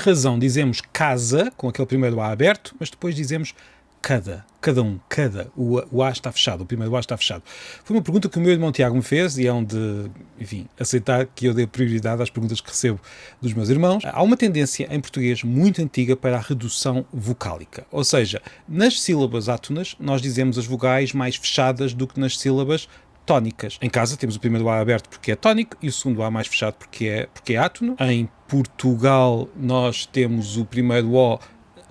que razão dizemos casa, com aquele primeiro A aberto, mas depois dizemos cada um, cada. O A está fechado, o primeiro A está fechado. Foi uma pergunta que o meu irmão Tiago me fez e é onde, enfim, aceitar que eu dê prioridade às perguntas que recebo dos meus irmãos. Há uma tendência em português muito antiga para a redução vocálica, ou seja, nas sílabas átonas nós dizemos as vogais mais fechadas do que nas sílabas tónicas. Em casa temos o primeiro A aberto porque é tónico e o segundo A mais fechado porque é átono. Em Portugal nós temos o primeiro O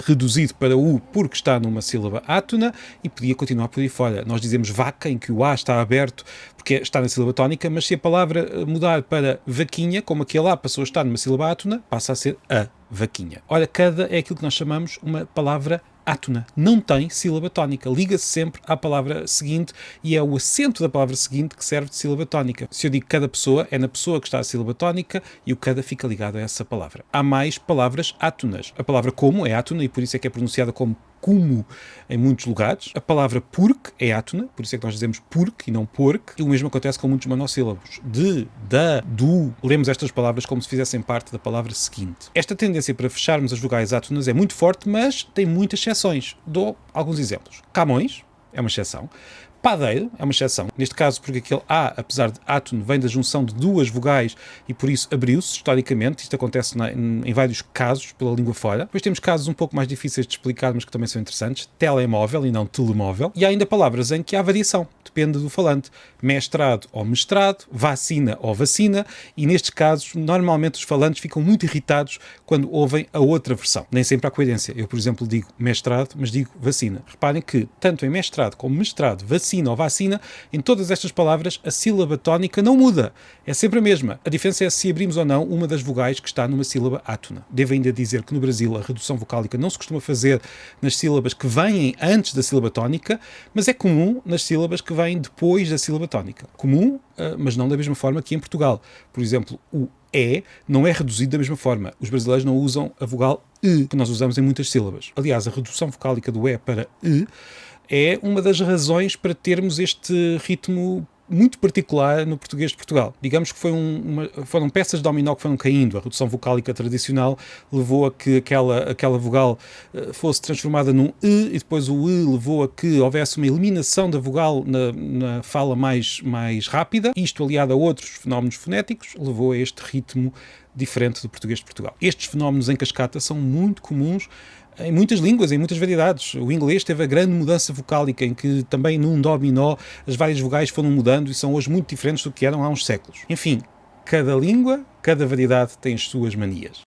reduzido para U porque está numa sílaba átona e podia continuar por aí fora. Nós dizemos vaca, em que o A está aberto porque está na sílaba tónica, mas se a palavra mudar para vaquinha, como aquele A passou a estar numa sílaba átona, passa a ser a vaquinha. Ora, cada é aquilo que nós chamamos uma palavra átona. Não tem sílaba tónica. Liga-se sempre à palavra seguinte e é o acento da palavra seguinte que serve de sílaba tónica. Se eu digo cada pessoa, é na pessoa que está a sílaba tónica e o cada fica ligado a essa palavra. Há mais palavras átonas. A palavra como é átona e por isso é que é pronunciada como como em muitos lugares. A palavra porque é átona, por isso é que nós dizemos porque e não porque. E o mesmo acontece com muitos monossílabos. De, da, do. Lemos estas palavras como se fizessem parte da palavra seguinte. Esta tendência para fecharmos as vogais átonas é muito forte, mas tem muitas exceções. Dou alguns exemplos. Camões é uma exceção. Padeiro é uma exceção, neste caso porque aquele A, apesar de átono, vem da junção de duas vogais e por isso abriu-se historicamente. Isto acontece em vários casos pela língua fora. Depois temos casos um pouco mais difíceis de explicar, mas que também são interessantes. Telemóvel e não telemóvel. E há ainda palavras em que há variação, depende do falante. Mestrado ou mestrado, vacina ou vacina, e nestes casos normalmente os falantes ficam muito irritados quando ouvem a outra versão. Nem sempre há coerência. Eu, por exemplo, digo mestrado, mas digo vacina. Reparem que tanto em mestrado como mestrado, vacina ou vacina, em todas estas palavras a sílaba tónica não muda. É sempre a mesma. A diferença é se abrimos ou não uma das vogais que está numa sílaba átona. Devo ainda dizer que no Brasil a redução vocálica não se costuma fazer nas sílabas que vêm antes da sílaba tónica, mas é comum nas sílabas que vêm depois da sílaba tónica. Comum, mas não da mesma forma que em Portugal. Por exemplo, o E não é reduzido da mesma forma. Os brasileiros não usam a vogal E, que nós usamos em muitas sílabas. Aliás, a redução vocálica do E para E é uma das razões para termos este ritmo muito particular no português de Portugal. Digamos que foram peças de dominó que foram caindo. A redução vocálica tradicional levou a que aquela vogal fosse transformada num E e depois o E levou a que houvesse uma eliminação da vogal na fala mais rápida. Isto, aliado a outros fenómenos fonéticos, levou a este ritmo diferente do português de Portugal. Estes fenómenos em cascata são muito comuns em muitas línguas, em muitas variedades. O inglês teve a grande mudança vocálica, em que também num dominó as várias vogais foram mudando e são hoje muito diferentes do que eram há uns séculos. Enfim, cada língua, cada variedade tem as suas manias.